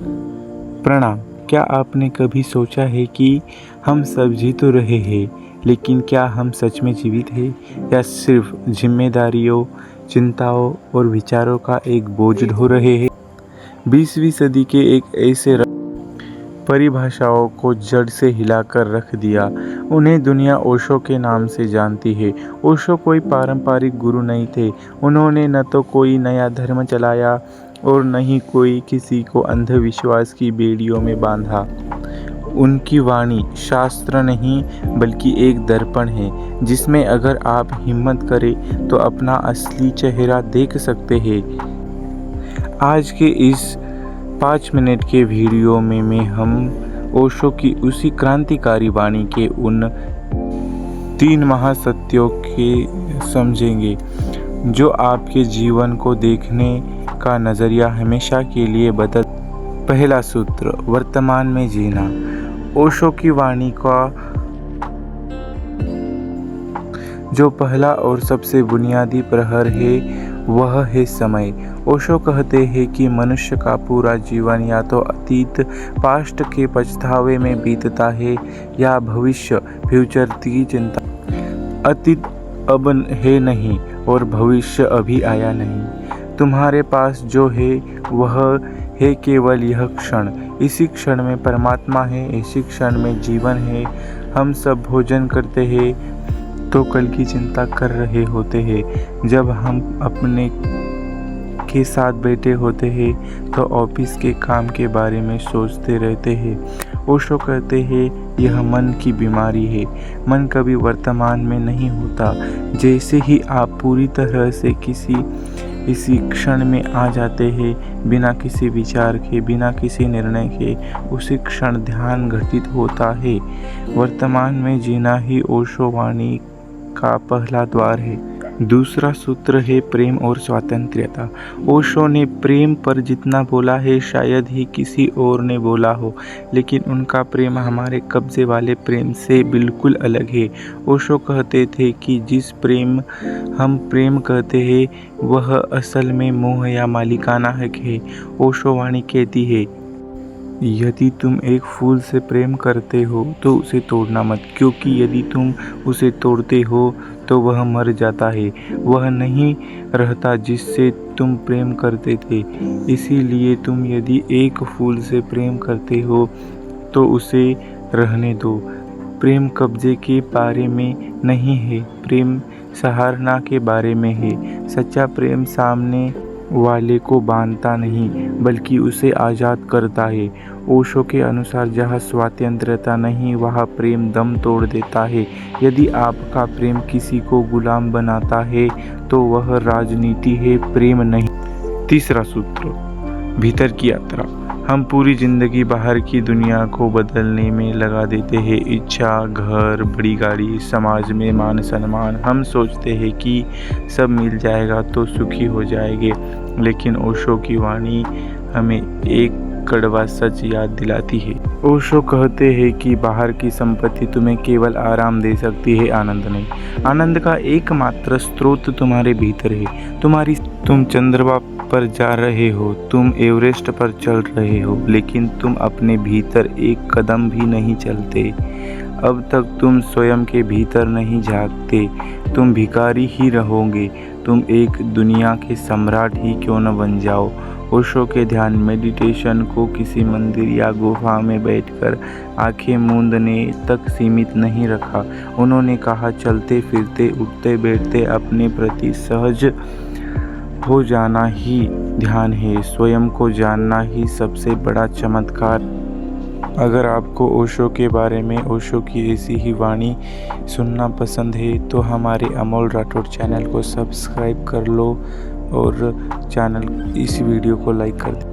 प्रणाम। क्या आपने कभी सोचा है कि हम सब जी तो रहे हैं, लेकिन क्या हम सच में जीवित हैं या सिर्फ जिम्मेदारियों, चिंताओं और विचारों का एक बोझ ढो रहे हैं? 20वीं सदी के एक ऐसे परिभाषाओं को जड़ से हिलाकर रख दिया। उन्हें दुनिया ओशो के नाम से जानती है। ओशो कोई पारंपरिक गुरु नहीं थे। उन्होंने न तो कोई नया धर्म चलाया और न ही कोई किसी को अंधविश्वास की बेड़ियों में बांधा। उनकी वाणी शास्त्र नहीं बल्कि एक दर्पण है, जिसमें अगर आप हिम्मत करें तो अपना असली चेहरा देख सकते हैं। आज के इस 5 मिनट के वीडियो में हम ओशो की उसी क्रांतिकारी वाणी के उन 3 महासत्यों के समझेंगे जो आपके जीवन को देखने का नज़रिया हमेशा के लिए बदल। पहला सूत्र, वर्तमान में जीना। ओशो की वाणी का जो पहला और सबसे बुनियादी प्रहर है वह है समय। ओशो कहते हैं कि मनुष्य का पूरा जीवन या तो अतीत पास्ट के पछतावे में बीतता है या भविष्य फ्यूचर की चिंता। अतीत अब है नहीं और भविष्य अभी आया नहीं। तुम्हारे पास जो है वह है केवल यह क्षण। इसी क्षण में परमात्मा है, इसी क्षण में जीवन है। हम सब भोजन करते हैं तो कल की चिंता कर रहे होते हैं। जब हम अपने के साथ बैठे होते हैं तो ऑफिस के काम के बारे में सोचते रहते हैं। ओशो कहते हैं यह मन की बीमारी है। मन कभी वर्तमान में नहीं होता। जैसे ही आप पूरी तरह से इसी क्षण में आ जाते हैं, बिना किसी विचार के, बिना किसी निर्णय के, उसी क्षण ध्यान घटित होता है। वर्तमान में जीना ही ओशो वाणी का पहला द्वार है। दूसरा सूत्र है प्रेम और स्वातंत्र्यता। ओशो ने प्रेम पर जितना बोला है शायद ही किसी और ने बोला हो, लेकिन उनका प्रेम हमारे कब्जे वाले प्रेम से बिल्कुल अलग है। ओशो कहते थे कि जिस प्रेम हम प्रेम कहते हैं वह असल में मोह या मालिकाना हक है। ओशो वाणी कहती है, यदि तुम एक फूल से प्रेम करते हो तो उसे तोड़ना मत, क्योंकि यदि तुम उसे तोड़ते हो तो वह मर जाता है, वह नहीं रहता जिससे तुम प्रेम करते थे। इसीलिए तुम यदि एक फूल से प्रेम करते हो तो उसे रहने दो। प्रेम कब्जे के बारे में नहीं है, प्रेम सहारना के बारे में है। सच्चा प्रेम सामने वाले को बांधता नहीं बल्कि उसे आज़ाद करता है। ओशो के अनुसार जहाँ स्वातंत्र्यता नहीं वहाँ प्रेम दम तोड़ देता है। यदि आपका प्रेम किसी को गुलाम बनाता है तो वह राजनीति है, प्रेम नहीं। तीसरा सूत्र, भीतर की यात्रा। हम पूरी जिंदगी बाहर की दुनिया को बदलने में लगा देते हैं। इच्छा, घर, बड़ी गाड़ी, समाज में मान सम्मान। हम सोचते हैं कि सब मिल जाएगा तो सुखी हो जाएंगे, लेकिन ओशो की वाणी हमें एक कड़वा सच याद दिलाती है। ओशो कहते हैं कि बाहर की संपत्ति तुम्हें केवल आराम दे सकती है, आनंद नहीं। आनंद का एकमात्र स्रोत तुम्हारे भीतर है। तुम चंद्रमा पर जा रहे हो, तुम एवरेस्ट पर चल रहे हो, लेकिन तुम अपने भीतर एक कदम भी नहीं चलते। अब तक तुम स्वयं के भीतर नहीं झांकते। तुम भिखारी ही रहोगे। तुम एक दुनिया के सम्राट ही क्यों न बन जाओ। ओशो के ध्यान मेडिटेशन को किसी मंदिर या गुफा में बैठकर आंखें मूंदने तक सीमित नहीं रखा। उन्होंने कहा, चलते फिरते, उठते बैठते अपने प्रति सहज हो जाना ही ध्यान है। स्वयं को जानना ही सबसे बड़ा चमत्कार। अगर आपको ओशो के बारे में, ओशो की ऐसी ही वाणी सुनना पसंद है तो हमारे अमोल राठौड़ चैनल को सब्सक्राइब कर लो और इस वीडियो को लाइक कर दो।